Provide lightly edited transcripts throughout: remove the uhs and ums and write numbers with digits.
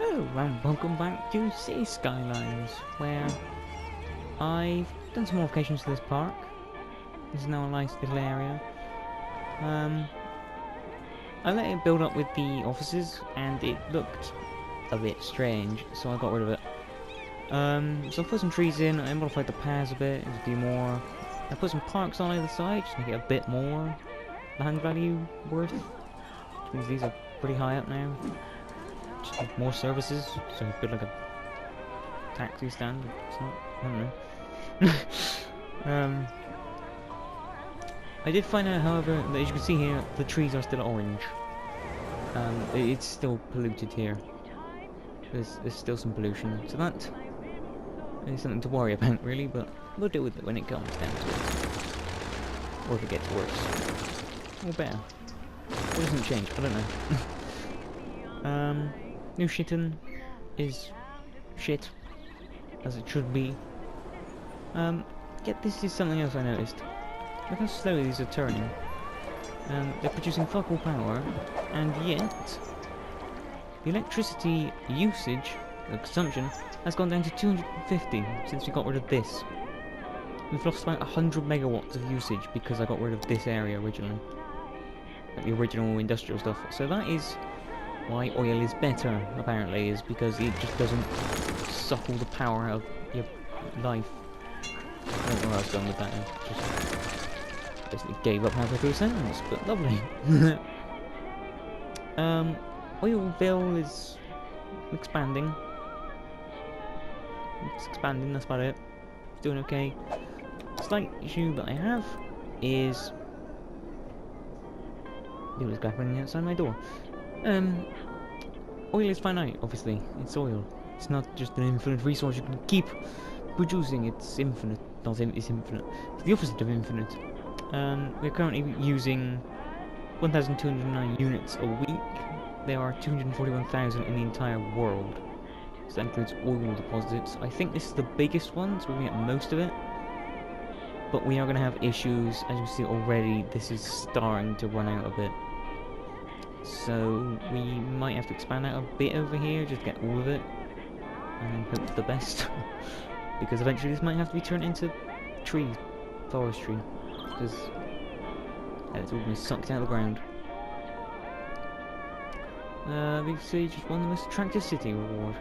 Hello and welcome back to City Skylines, where I've done some modifications to this park. This is now a nice little area. I let it build up with the offices and it looked a bit strange, so I got rid of it. So I put some trees in, I modified the paths a bit, a few more. I put some parks on either side, just to make it a bit more land value worth. Which means these are pretty high up now. Just need more services, so you build like a taxi stand. It's not, I don't know. I did find out, however, that as you can see here, the trees are still orange. It's still polluted here. There's still some pollution, so that is something to worry about, really. But we'll deal with it when it comes down to it, or if it gets worse, or better. What doesn't change? I don't know. New Shitten is shit, as it should be. Yet this is something else I noticed. Look how slowly these are turning. They're producing fuck all power, and yet the electricity usage, consumption, has gone down to 250 since we got rid of this. We've lost about 100 megawatts of usage because I got rid of this area originally. Like the original industrial stuff. So that is why oil is better, apparently, is because it just doesn't suck all the power out of your life. I don't know where I was going with that. I just basically gave up halfway through a sentence, but lovely. Oil bill is expanding. It's expanding, that's about it. It's doing okay. Slight issue that I have is it was happening outside my door. Oil is finite, obviously. It's oil. It's not just an infinite resource you can keep producing. It's infinite. It's infinite. It's the opposite of infinite. We're currently using 1,209 units a week. There are 241,000 in the entire world. So that includes oil deposits. I think this is the biggest one, so we're going to get most of it. But we are going to have issues. As you see already, this is starting to run out a bit. So we might have to expand out a bit over here, just get all of it, and hope for the best. Because eventually this might have to be turned into trees, forestry, because it's all been sucked out of the ground. Big City just won the most attractive city award.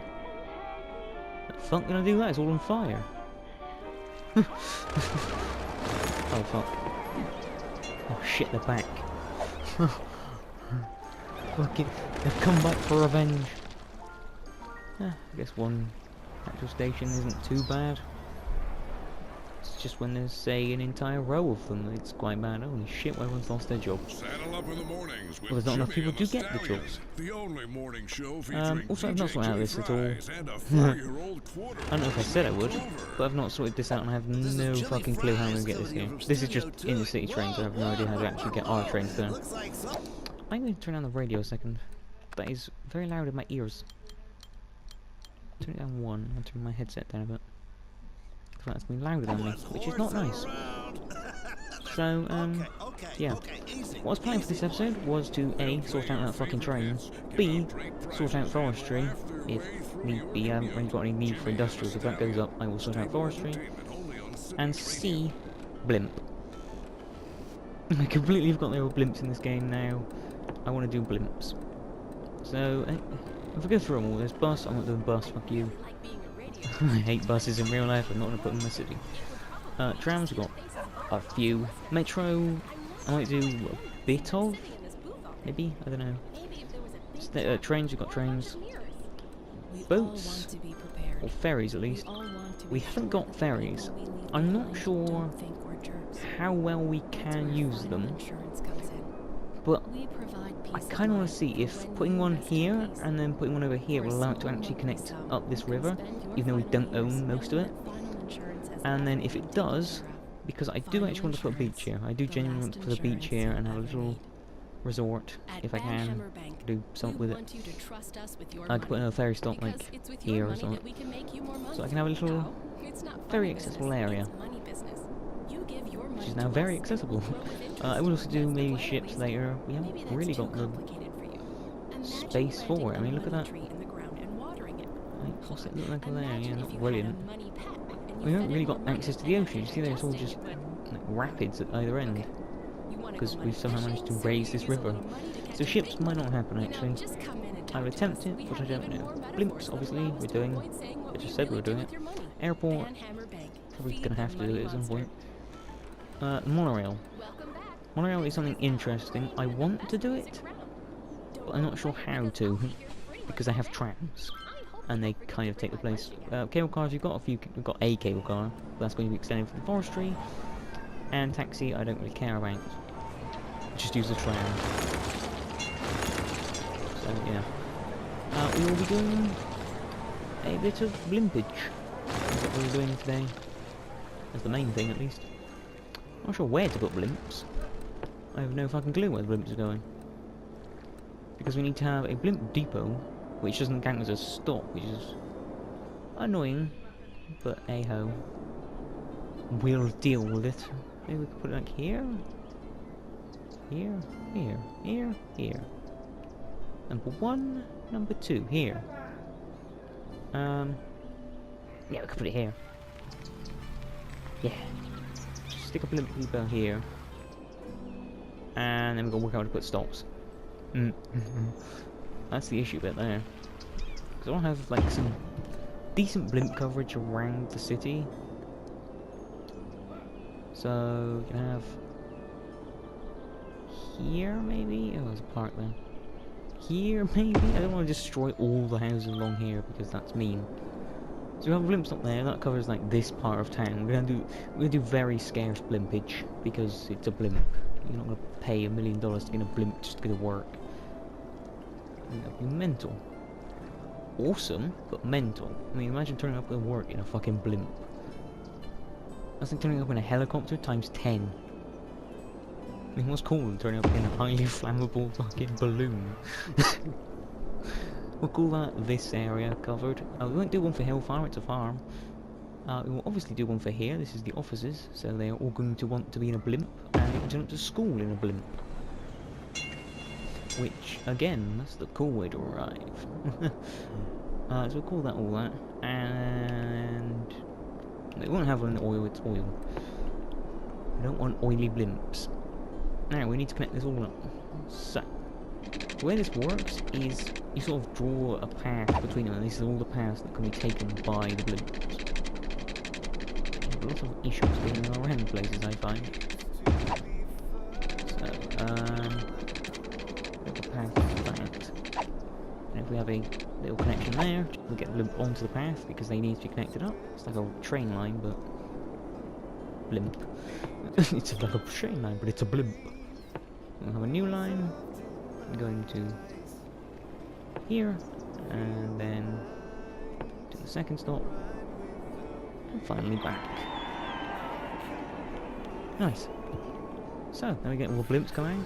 The fuck gonna do that? It's all on fire. Oh fuck. Oh shit, they're back. Fuck it, they've come back for revenge. I guess one petrol station isn't too bad. It's just when there's, say, an entire row of them, it's quite bad. Holy shit, everyone's lost their jobs. Saddle up in the mornings with Well, there's not enough people Jimmy to and the get the jobs. The only morning show featuring Also, I've not DJ sorted out Jimmy this at all. Fries and a 4-year-old quarter I don't know if I said I would, but I've not sorted this out and I have no fucking clue how I'm going to get this game. This is just in the city trains, so I have no idea how to actually get our trains there. I'm going to turn down the radio a second. That is very loud in my ears. Turn it down one, I'll turn my headset down a bit. That's been louder than me, which is not nice. So, yeah. What I was planning for this episode was to A, sort out that fucking train, B, sort out forestry, if need be. I haven't really got any need for industrials. If that goes up, I will sort out forestry. And C, Blimp. I completely forgot there were blimps in this game now. I want to do blimps. So, if I go through them all, there's bus, I'm not doing bus, fuck you. I hate buses in real life, I'm not going to put them in the city. Trams, we've got a few. Metro, I might do a bit of, maybe, I don't know. Trains, we've got trains. Boats, or ferries at least. We haven't got ferries. I'm not sure how well we can use them, but I kind of want to see if putting one here and then putting one over here will allow it to actually connect up this river, even though we don't own most of it. And then if it does, because I do actually want to put a beach here, I do genuinely want to put a beach here and have a little resort, if I can, do something with it. I could put a ferry stop like here or something, so I can have a little, very accessible area, which is now very accessible. I will also do maybe ships later. We haven't really got the space for it. I mean, look at that What's it look like over there? Yeah, not brilliant. We haven't really got access to the ocean. You see there, it's all just like rapids at either end. Because we've somehow managed to raise this river. So ships might not happen actually. I would attempt it, but I don't know. Blimps, obviously, we're doing. I just said we were doing it. Airport, probably gonna have to do it at some point. Monorail. Monorail is something interesting. I want to do it, but I'm not sure how to, because I have trams, and they kind of take the place. Cable cars, we've got a cable car, but that's going to be extended for the forestry, and taxi, I don't really care about. Just use the tram. So yeah, we will be doing a bit of blimpage. That's what we're doing today. That's the main thing, at least. I'm not sure where to put blimps. I have no fucking clue where the blimps are going. Because we need to have a blimp depot, which doesn't count as a stop, which is annoying, but hey-ho. We'll deal with it. Maybe we could put it like here? Here, here, here, here. Number 1, number 2, here. Yeah, we could put it here. Yeah. Just stick a blimp depot here. And then we're gonna work out how to put stops. That's the issue bit there. Because I don't have like some decent blimp coverage around the city. So you can have here maybe? Oh, there's a park there. Here maybe? I don't want to destroy all the houses along here because that's mean. So we have a blimp stop there, that covers like this part of town. We're gonna do very scarce blimpage because it's a blimp. You're not gonna pay $1 million to get a blimp just to get it work. That'd be mental. Awesome, but mental. I mean, imagine turning up at work in a fucking blimp. That's like turning up in a helicopter times 10. I mean, what's cool than turning up in a highly flammable fucking balloon? We'll call that this area covered. We won't do one for Hellfire, it's a farm. We will obviously do one for here, this is the offices, so they are all going to want to be in a blimp, and you can turn up to school in a blimp. Which, again, that's the cool way to arrive. So we'll call that all that, and we won't have an oil, it's oil. We don't want oily blimps. Now, we need to connect this all up. So, the way this works is you sort of draw a path between them, and these are all the paths that can be taken by the blimps. A lot of issues getting around places, I find. So, the path like that. And if we have a little connection there, we'll get the blimp onto the path because they need to be connected up. It's like a train line, but blimp. It's like a train line, but it's a blimp. We'll have a new line going to here, and then to the second stop, and finally back. Nice. So, now we get more blimps coming,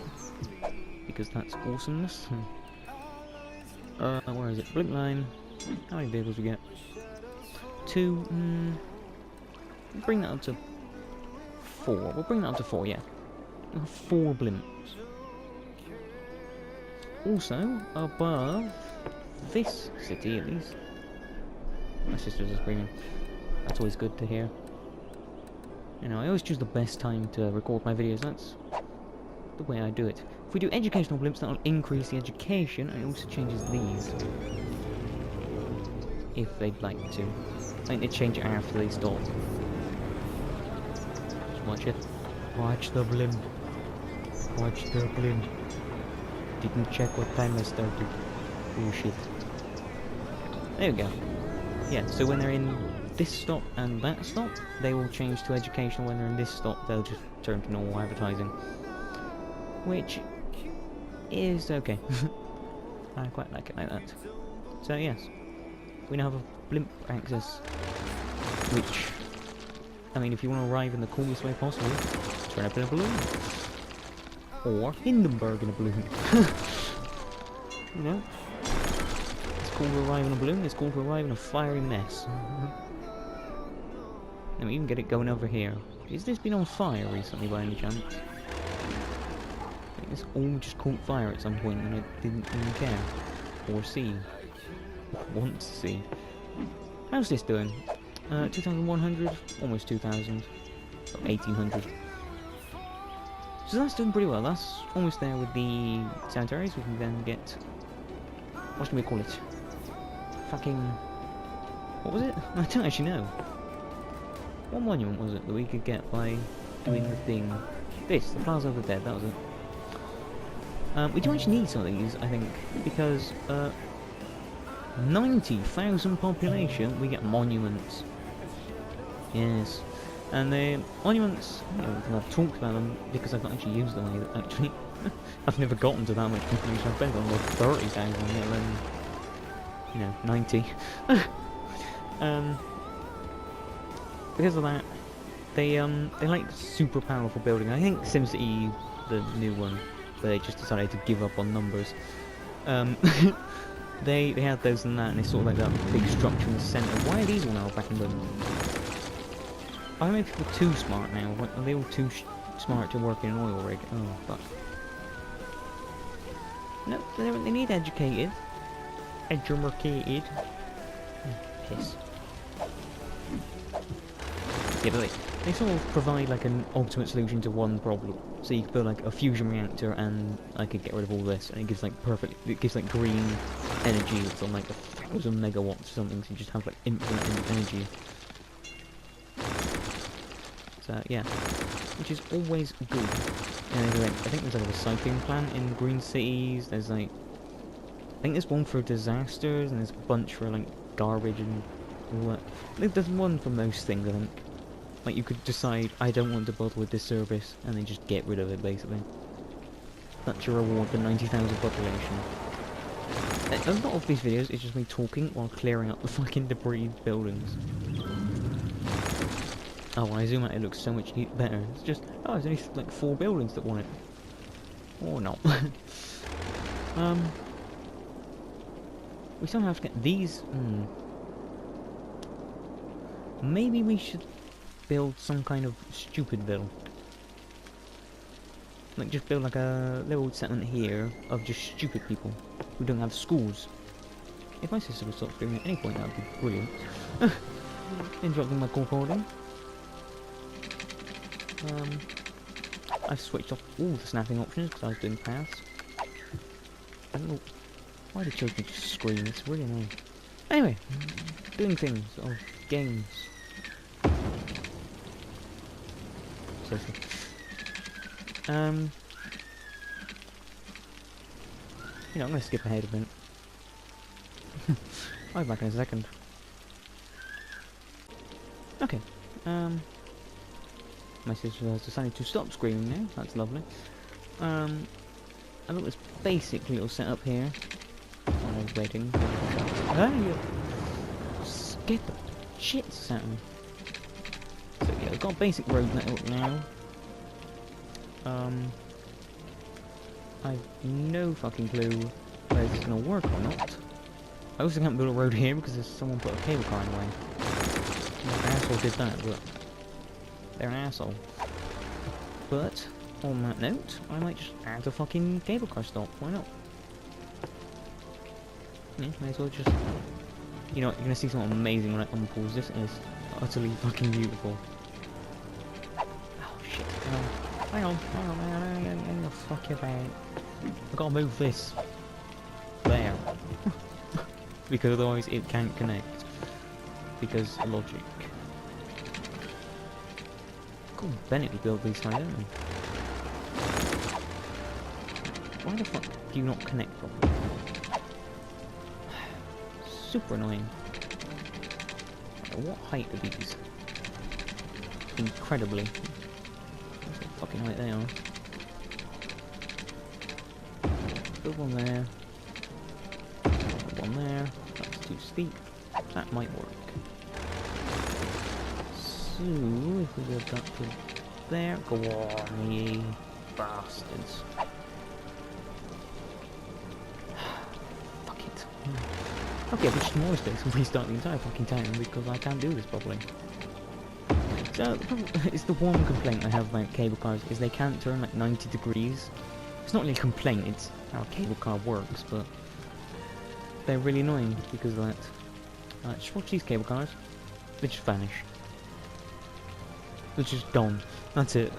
because that's awesomeness. Where is it? Blimp line. How many vehicles we get? 2. Bring that up to 4. We'll bring that up to 4, yeah. We'll have 4 blimps. Also, above this city at least. My sisters are screaming. That's always good to hear. You know, I always choose the best time to record my videos. That's the way I do it. If we do educational blimps, that'll increase the education, and it also changes these. If they'd like to. I think they change it after they stop. Just watch it. Watch the blimp. Watch the blimp. Didn't check what time I started. Oh shit. There we go. Yeah, so when they're in this stop and that stop, they will change to educational. When they're in this stop, they'll just turn to normal advertising. Which is okay. I quite like it like that. So yes, we now have a blimp access. Which, I mean, if you want to arrive in the coolest way possible, turn up in a balloon. Or Hindenburg in a balloon. You know? It's cool to arrive in a balloon, it's cool to arrive in a fiery mess. And we even get it going over here. Has this been on fire recently by any chance? I think this all just caught fire at some point and I didn't even care. Or see. Want to see. How's this doing? 2,100, almost 2,000, 1,800. So that's doing pretty well. That's almost there with the sanitaries. We can then get, what can we call it? Fucking, what was it? I don't actually know. What monument was it that we could get by doing the thing? This, the Plaza of the Dead. That was it. We do actually need some of these, I think, because 90,000 population, we get monuments. Yes, and the monuments, you know, I've talked about them because I've not actually used them either, actually. I've never gotten to that much population. I've been on like 30,000, let alone, you know, 90. Because of that, they like super powerful building. I think SimCity, the new one, they just decided to give up on numbers. They had those and that, and they sort of like that big structure in the centre. Why are these all now back in London? I think people are too smart now. Are they all too smart to work in an oil rig? Oh, fuck. No, they need educated. Educated. Piss. Yeah, but they sort of provide like an ultimate solution to one problem. So you can build like a fusion reactor, and I could get rid of all this, and it gives like it gives like green energy. It's on like 1,000 megawatts or something. So you just have like infinite energy. So yeah, which is always good. And like, I think there's like a recycling plant in green cities. There's like, I think there's one for disasters, and there's a bunch for like garbage and all that. There's one for most things, I think. Like you could decide, I don't want to bother with this service, and then just get rid of it basically. That's your reward for 90,000 population. A lot of these videos is just me talking while clearing up the fucking debris buildings. Oh, when I zoom out it looks so much better. It's just, oh, there's only like 4 buildings that want it. Or not. We still have to get these. Maybe we should build some kind of stupidville. Like just build like a little settlement here of just stupid people who don't have schools. If my sister would stop streaming at any point, that would be brilliant. Interrupting my recording. I've switched off all the snapping options because I was doing paths. I don't know why the children just scream. It's really annoying. Anyway, doing things of games. You know, I'm gonna skip ahead a minute. I'll be back in a second. Okay, my sister has decided to stop screaming now, that's lovely. I got this basic little setup here. While I was waiting. Hey! Scared the shits out of me. So yeah, I've got a basic road network now. I've no fucking clue whether this is gonna work or not. I also can't build a road here because there's someone put a cable car in the way. An asshole did that, but they're an asshole. But on that note, I might just add a fucking cable car stop. Why not? Yeah, may as well just. You know what? You're gonna see something amazing when I unpause this. It is utterly fucking beautiful. Oh shit! Hang on, fuck you, man. I gotta move this there because otherwise it can't connect. Because logic. God, Bennett built these high, don't they? Why the fuck do you not connect properly? Super annoying. What height are these? Incredibly. That's what fucking height they are. Build one there. Build one there. That's too steep. That might work. So, if we go back to there, go on, ye bastards. Fuck it. Okay, but just more space and restart the entire fucking town because I can't do this properly. So, it's the one complaint I have about cable cars is they can't turn like 90 degrees. It's not really a complaint, it's how a cable car works, but they're really annoying because of that. Just watch these cable cars. They just vanish. They're just gone. That's it.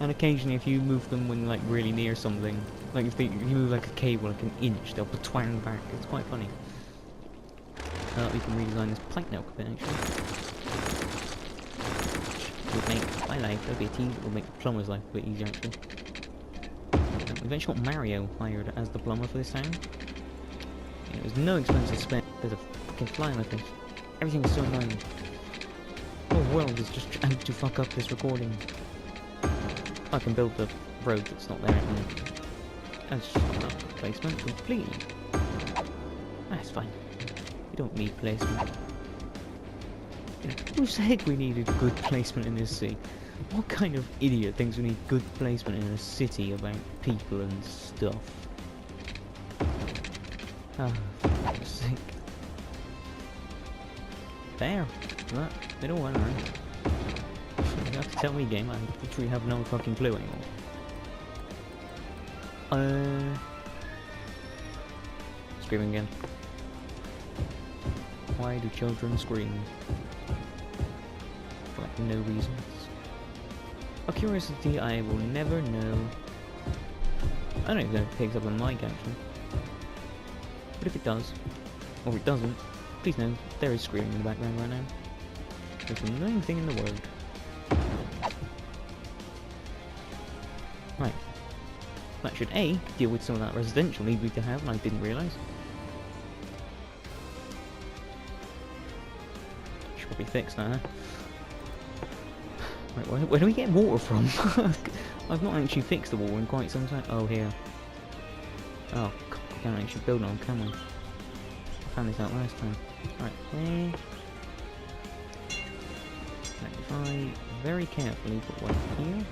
And occasionally if you move them when like really near something, like if you move like a cable like an inch, they'll twang back. It's quite funny. We can redesign this plank now a bit actually. Which would make my life a bit easier, it would make the plumber's life a bit easier actually. We've actually got Mario hired as the plumber for this town. It was no expense to spend. There's a fucking fly like this. Everything is so annoying. The whole world is just trying to fuck up this recording. I can build the road that's not there anymore. That's just fucked up placement completely. That's fine. We don't need placement. You know, who said we needed good placement in this city? What kind of idiot thinks we need good placement in a city about people and stuff? Ah, for fuck's sake. There. That, they don't want to. You have to tell me, game. I literally have no fucking clue anymore. Screaming again. Why do children scream? For like no reasons. A curiosity I will never know. I don't even know if it picks up on mic actually. But if it does, or it doesn't, please know there is screaming in the background right now. It's the annoying thing in the world. Right. That should A, deal with some of that residential need we could have and I didn't realise. Should probably fix that, huh? Right, where do we get water from? I've not actually fixed the water in quite some time. Oh, here. Oh, God, we can't actually build on, can we? I found this out last time. Right, there. If I very carefully put one here,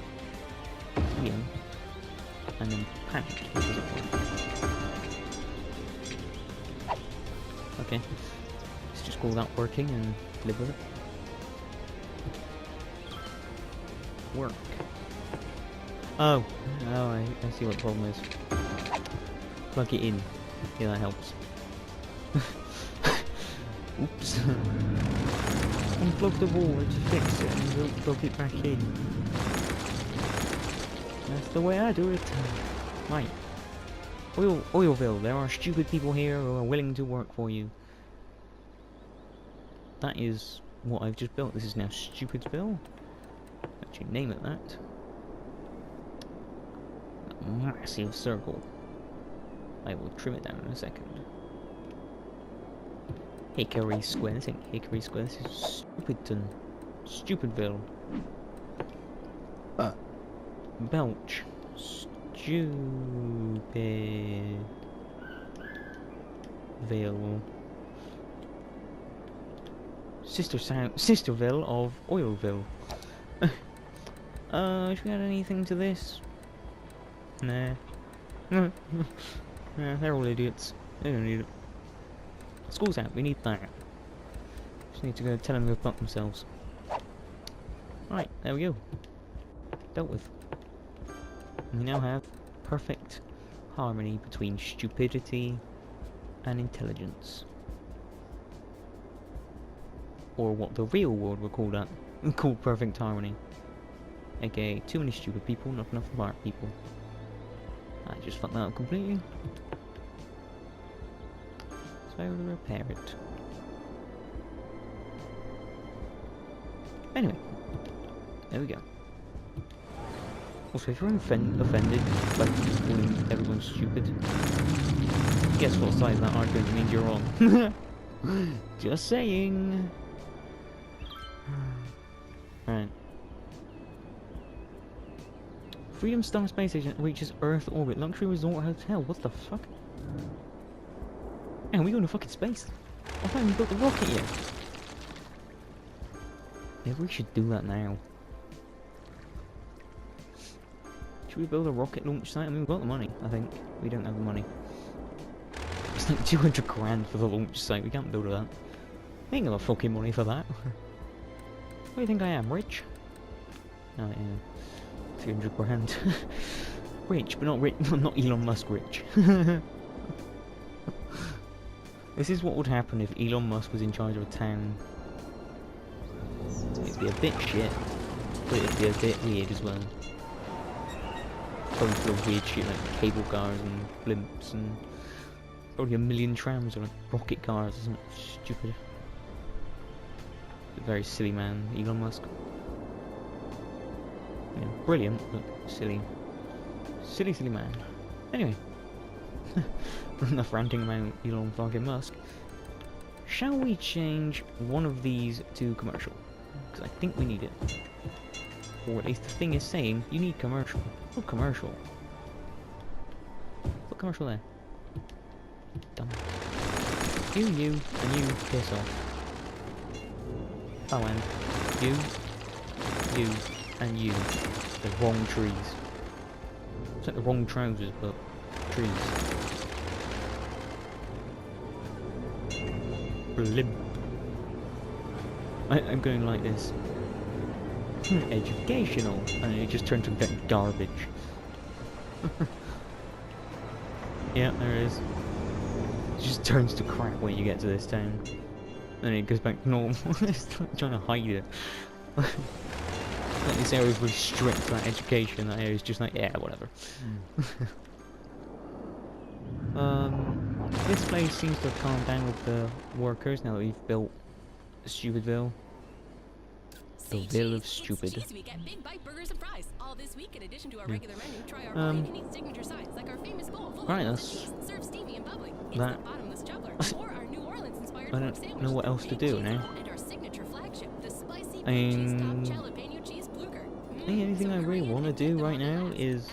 here, and then panic. Okay, let's just call that working and live with it. Work. Oh, I see what the problem is. Plug it in. Yeah, that helps. Oops. Unplug the wall to fix it and we'll plug it back in. That's the way I do it. Right. Oilville, there are stupid people here who are willing to work for you. That is what I've just built. This is now Stupidville. Actually name it that. A massive circle. I will trim it down in a second. Hickory Square. This ain't Hickory Square. This is Stupidton. Stupidville. Belch. Stupidville. Sisterville of Oilville. Should we add anything to this? Nah. Nah, they're all idiots. They don't need it. School's out, we need that. Just need to go tell them to go fuck themselves. Right, there we go. Dealt with. We now have perfect harmony between stupidity and intelligence. Or what the real world would call that. Called perfect harmony. AKA too many stupid people, not enough smart people. I just fucked that up completely. So to repair it. Anyway, there we go. Also, if you're offended by calling everyone stupid, guess what side of that argument means you're on. Just saying. Right. Freedom Star Space Station reaches Earth orbit. Luxury resort hotel. What the fuck? Man, we going to fucking space. I haven't even built the rocket yet. Maybe we should do that now. Should we build a rocket launch site? I mean, we've got the money, I think. We don't have the money. It's like 200 grand for the launch site. We can't build that. I ain't got the fucking money for that. What do you think I am, rich? Oh, yeah. 300 grand. Rich, but not rich. Not Elon Musk rich. This is what would happen if Elon Musk was in charge of a town. It'd be a bit shit, but it'd be a bit weird as well. Probably full of weird shit like cable cars and blimps and probably a million trams or like rocket cars or something stupid. A very silly man, Elon Musk. Yeah, brilliant, but silly. Silly man. Anyway. Enough ranting about Elon fucking Musk. Shall we change one of these to commercial? Because I think we need it. Or at least the thing is saying you need commercial. Put commercial. Put commercial there. Done. You, and you piss off. Oh, and you, and you. The wrong trees. It's like the wrong trousers, but trees. Blimp. I'm going like this. Educational, and it just turned to get garbage. Yeah, there it is. It just turns to crap when you get to this town. And it goes back to normal. It's like trying to hide it. Like this area is really strict for that education, that area is just like, yeah, whatever. This place seems to have calmed down with the workers now that we've built Stupidville. The Ville of Stupid. We get big bite burgers and fries. All this week, in addition to our regular menu, try our all-you-can-eat signature sides, like our famous bowl full right, of that's cheese, served steamy and bubbly. It's that. the bottomless juggler, or our New Orleans-inspired I pork don't sandwich, know what else to do now. and our signature flagship, the spicy I mean, cheese top jalapeno cheese blucher. the only thing I really want to do right now is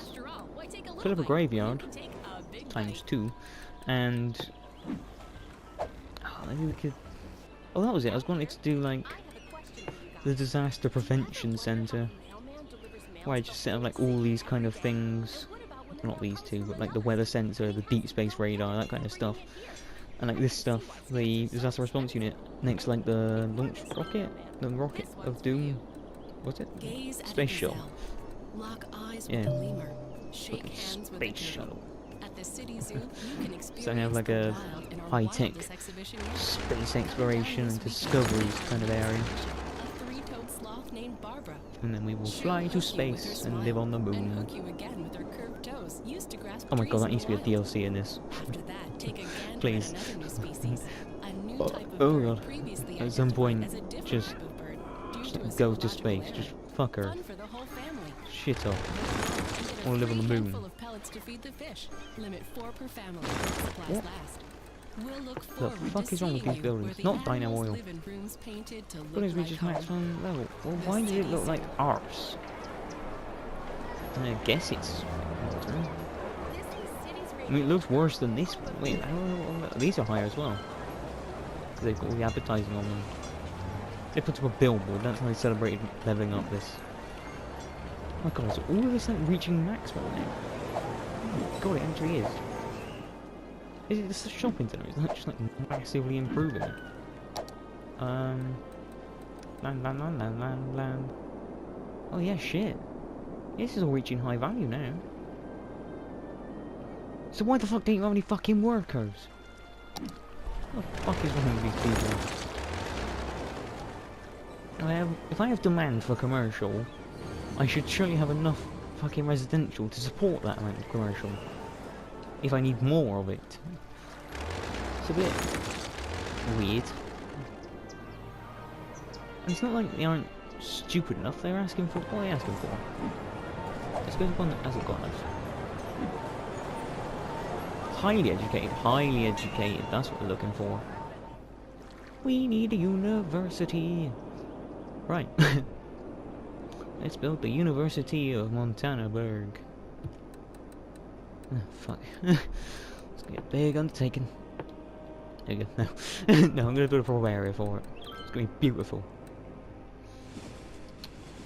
fill up a graveyard times 2, and maybe we could. Oh, that was it. I was wanting to do like the disaster prevention center, where I just set up like all these kind of things. Not these two, but like the weather sensor, the deep space radar, that kind of stuff. And like this stuff, the disaster response unit next to like the launch rocket, the rocket of doom. What's it? Space shuttle. Lock eyes Yeah. with the lemur. Shake hands with the Space shuttle. At the city zoo, you can experience So I have like the a wild in our high-tech wildest exhibition. space exploration and discoveries kind of area. A three-toed sloth named Barbara. And then we will fly to space and live on the And moon. hook you again with her curved toes, used to grasp Oh my trees god, that in needs to be a the wild. DLC in this. After that, take a gander Please. at another new species. A new Oh, type of oh bird god. previously At some identified point, as a different just type of bird, due Just to a go to psychological space. error. Just fuck her. Fun for the whole family. Shit off. I wanna live on the moon. Full of pellets to feed the fish. Limit 4 per family. Supplies What? last. We'll look The forward fuck to is wrong with seeing these you buildings? where the Not Dino animals Oil. live in rooms painted to look Buildings like reaches home. maximum level. Well, The why does it city look like zoo. arse? I guess it's. I mean, it looks worse than this one. Wait, these are higher as well. They've got all the advertising on them. They put up a billboard. That's how they celebrated leveling up this. Oh my god, is all of this like reaching maximum now? Oh my god, it actually is. Is it just a shopping centre? Is that just like massively improving it? Land. Oh yeah, shit. This is all reaching high value now. So why the fuck don't you have any fucking workers? What the fuck is wrong with these people? If I have demand for commercial, I should surely have enough fucking residential to support that amount of commercial. If I need more of it. It's a bit weird. And it's not like they aren't stupid enough, they're asking for what are they asking for? Let's go to one that hasn't got enough. Highly educated, that's what we're looking for. We need a university. Right. Let's build the University of Montanaburg. Oh, fuck. It's gonna be a big undertaking. There you go. No. No, I'm gonna build a proper area for it. It's gonna be beautiful.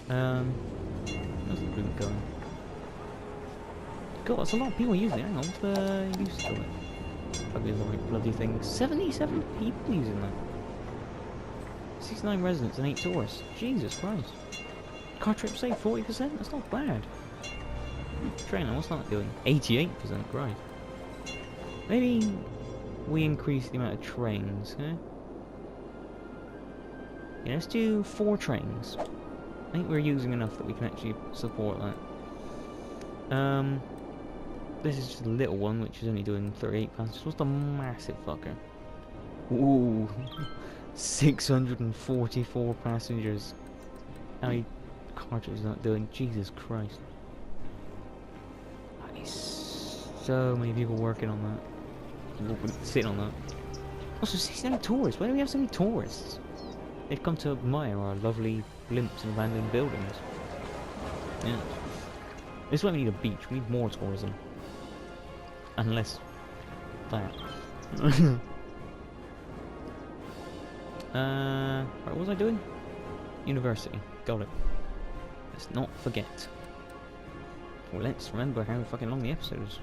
How's the group going? God, that's a lot of people using it. Hang on, what's the use to it? Probably the right bloody thing. 77 people using that. 69 residents and 8 tourists. Jesus Christ. Car trip save 40%? That's not bad. Trainer, what's that doing? 88%, right. Maybe we increase the amount of trains, huh? Yeah, let's do 4 trains. I think we're using enough that we can actually support that. This is just a little one, which is only doing 38 passengers. What's the massive fucker? Ooh, 644 passengers. How many cartridges is that doing? Jesus Christ. That is so many people working on that. Sitting on that. Also, 69 tourists. Why do we have so many tourists? They've come to admire our lovely blimps and abandoned buildings. Yeah. This is why we need a beach. We need more tourism. Unless that. Right, what was I doing? University. Got it. Let's not forget. Well, let's remember how fucking long the episode is.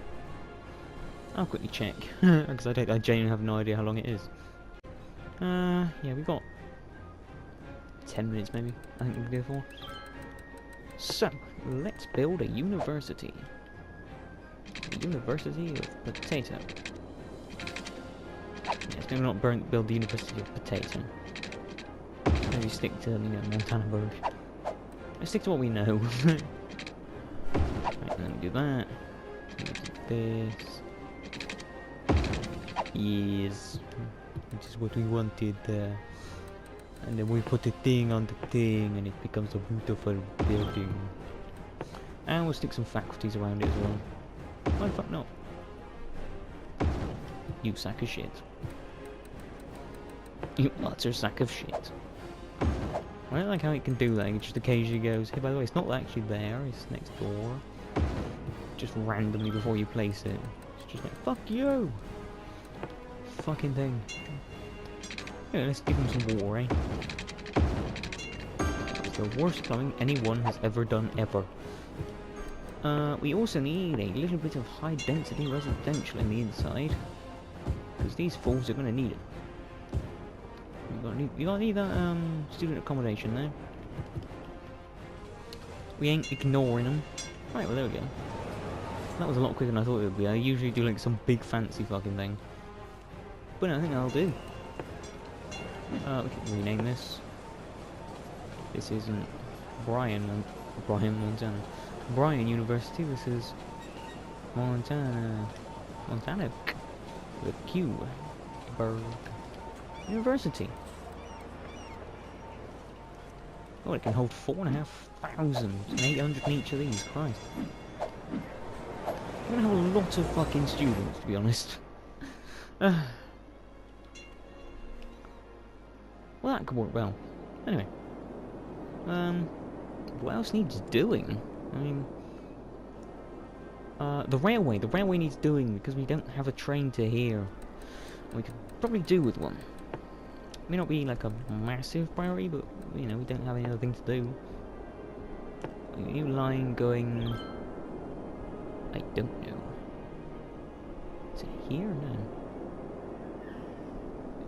I'll quickly check because I genuinely have no idea how long it is. Yeah, we got 10 minutes maybe. I think we can go for. So let's build a university. A university of potato. Yes, maybe not build the university of potato. Maybe stick to, you know, Montanaburg. Let's stick to what we know. Right, and then we do that. We do this. Yes. Which is what we wanted there. And then we put the thing on the thing and it becomes a beautiful building. And we'll stick some faculties around it as well. Why the fuck not? You sack of shit. You utter sack of shit. I don't like how it can do that. It just occasionally goes, hey, by the way, it's not actually there, it's next door. Just randomly before you place it. It's just like, fuck you! Fucking thing. Yeah, let's give him some war, eh? It's the worst plumbing anyone has ever done, ever. We also need a little bit of high density residential in the inside. Because these fools are gonna need it. You gotta need that student accommodation there. We ain't ignoring them. Right, well there we go. That was a lot quicker than I thought it would be. I usually do like some big fancy fucking thing. But no, I think that'll do. We can rename this. This isn't Brian Montana. Brian University, this is Montana with a Q. Berg University. Oh, it can hold 4,500 in each of these, Christ. We're gonna have a lot of fucking students, to be honest. Well, that could work well. Anyway. What else needs doing? I mean... the railway needs doing because we don't have a train to here. We could probably do with one. May not be like a massive priority, but you know, we don't have any other thing to do. A new line going... I don't know. Is it here? No.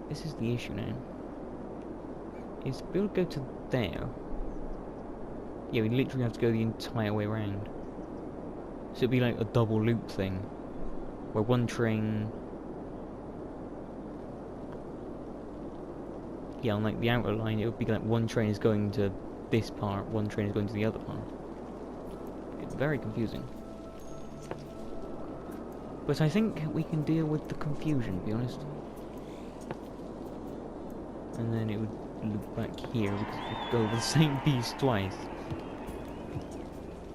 This is the issue now. Is we'll go to there. Yeah, we literally have to go the entire way around. So it'd be like a double loop thing. Where one train... Yeah, on like the outer line, it would be like one train is going to this part, one train is going to the other part. It's very confusing. But I think we can deal with the confusion, to be honest. And then it would loop back here because it would go over the same piece twice.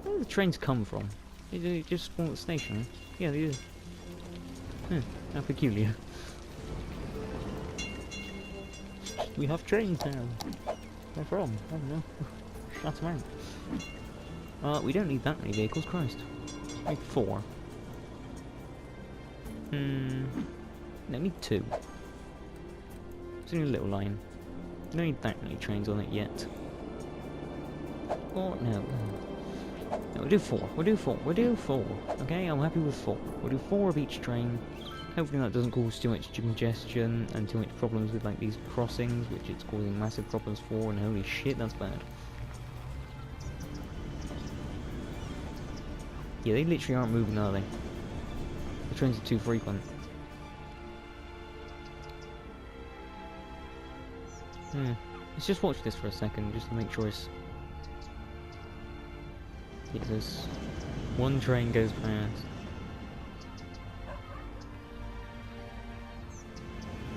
Where do the trains come from? They just spawn at the station? Yeah, they do. How peculiar. We have trains now. Where from? I don't know. Shut them out. We don't need that many vehicles, Christ. Like 4. No, we need 2. It's only a little line. We don't need that many trains on it yet. Or, no. No, we'll do 4. We'll do 4. We'll do 4. Okay, I'm happy with 4. We'll do 4 of each train. Hopefully that doesn't cause too much congestion and too much problems with like these crossings, which it's causing massive problems for, and holy shit, that's bad. Yeah, they literally aren't moving, are they? The trains are too frequent. Let's just watch this for a second, just to make sure it's... Yeah, there's... One train goes past.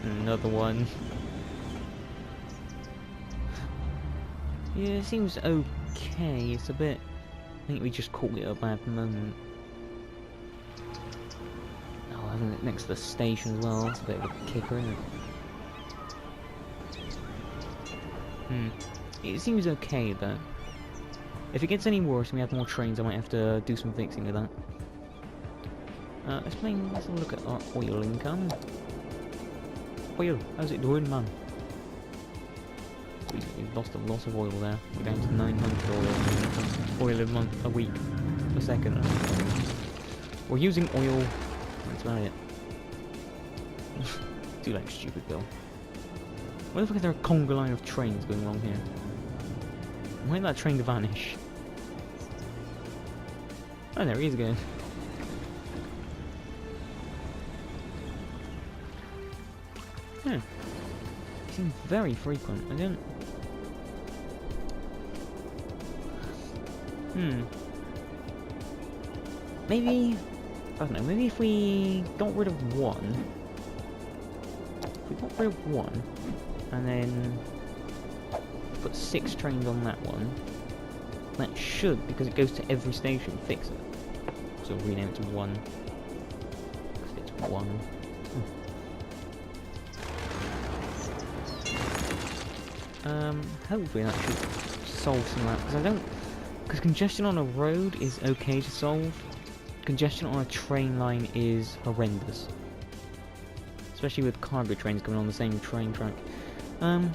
And another one. Yeah, it seems okay. It's a bit... I think we just caught it at a bad moment. Oh, having it next to the station as well. That's a bit of a kicker, isn't it? It seems okay, but if it gets any worse and we have more trains, I might have to do some fixing with that. Let's have a look at our oil income. Oil, how's it doing, man? We've lost a lot of oil there. We're down to 900 oil a month, a week, a second. We're using oil. That's about it. Do like stupid bill. Why the fuck is there a conga line of trains going along here? Why did that train vanish? Oh, there he is again. Yeah. He seems very frequent. I don't... Maybe... I don't know, maybe if we got rid of one... If we got rid of one, and then put 6 trains on that one, that should, because it goes to every station, fix it. So rename it to 1. Because it's 1. Hopefully that should solve some of that, because I don't... Because congestion on a road is okay to solve. Congestion on a train line is horrendous. Especially with cargo trains going on the same train track. Yeah,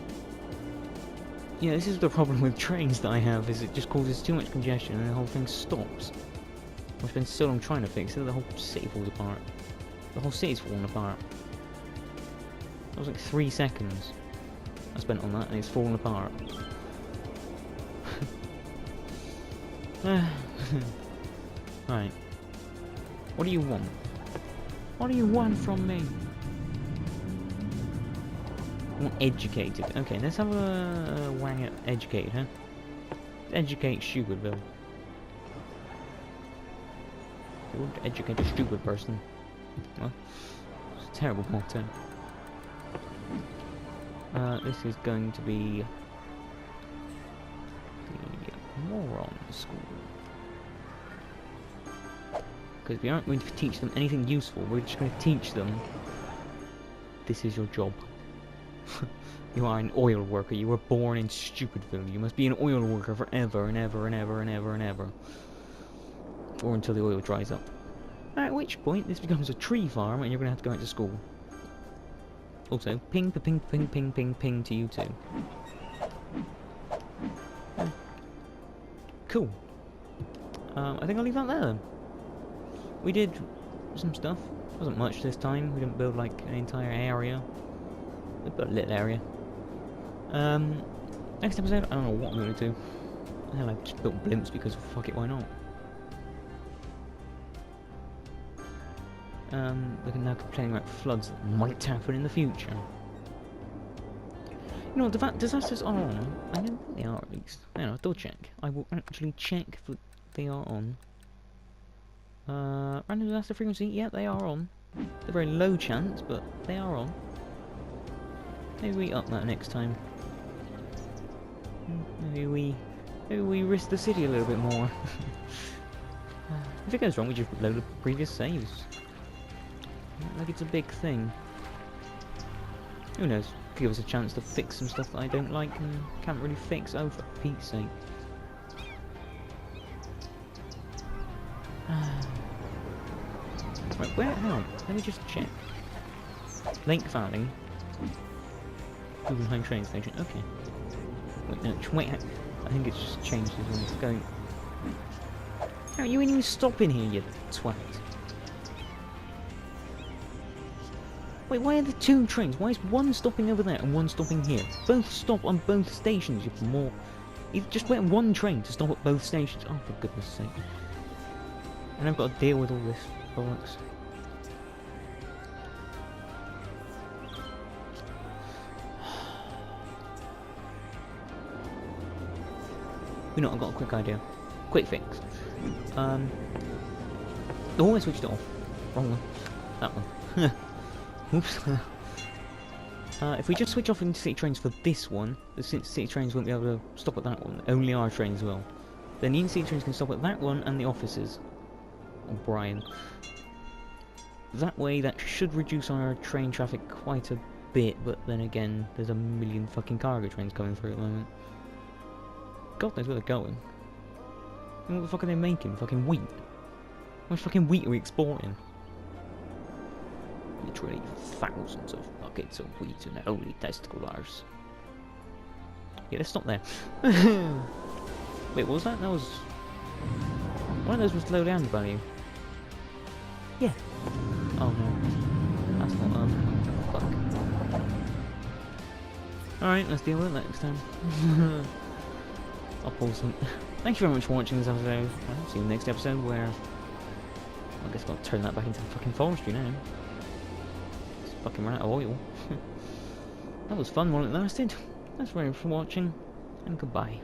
this is the problem with trains that I have, is it just causes too much congestion and the whole thing stops. I've spent so long trying to fix it, the whole city falls apart. The whole city's falling apart. That was like 3 seconds I spent on that and it's fallen apart. Right. What do you want? What do you want from me? I want educated. Okay, let's have a wang at educated, huh? Educate Stupidville. You want to educate a stupid person. Well, it's a terrible motto. This is going to be the moron school. Because we aren't going to teach them anything useful, we're just going to teach them this is your job. You are an oil worker, you were born in Stupidville, you must be an oil worker forever and ever and ever and ever and ever. Or until the oil dries up. At which point this becomes a tree farm and you're going to have to go back to school. Also, ping to ping ping ping ping ping to you too. Cool. I think I'll leave that there then. We did some stuff. Wasn't much this time. We didn't build like an entire area. We built a little area. Next episode, I don't know what I'm going to do. Hell, I just built blimps because fuck it, why not? We can now complain about floods that might happen in the future. You know, the disasters are on. I don't think they are at least. No, I'll check. I will actually check if they are on. Random disaster frequency, yeah, they are on. They're very low chance, but they are on. Maybe we up that next time. Maybe we risk the city a little bit more. If it goes wrong, we just load the previous saves. Not like it's a big thing. Who knows? Give us a chance to fix some stuff that I don't like and can't really fix. Oh, for Pete's sake. Right, where? Hang on. Let me just check. Lake Valley. Guggenheim train station. Okay. Wait, no, wait. I think it's just changed as it's going. How are you even stopping here, you twat? Wait, why are there 2 trains? Why is one stopping over there and one stopping here? Both stop on both stations, you more. You just went 1 train to stop at both stations. Oh, for goodness sake. And I've got to deal with all this bollocks. You know, I've got a quick idea. Quick fix. Oh, I switched it off. Wrong one. That one. Oops. If we just switch off Intercity trains for this one, the City trains won't be able to stop at that one. Only our trains will. Then the Intercity trains can stop at that one and the offices. O'Brien. That way, that should reduce our train traffic quite a bit, but then again, there's a million fucking cargo trains coming through at the moment. God knows where they're going. And what the fuck are they making? Fucking wheat? How much fucking wheat are we exporting? Literally thousands of buckets of wheat and holy testicles. Yeah, let's stop there. Wait, what was that? That was... one of those was low down value. Yeah. Oh no. That's not, fuck. Alright, let's deal with it next time. I'll pause them. Thank you very much for watching this episode. I'll see you in the next episode where... I guess I've got to turn that back into fucking forestry now. It's fucking run out of oil. That was fun while it lasted. Thanks very much for watching, and goodbye.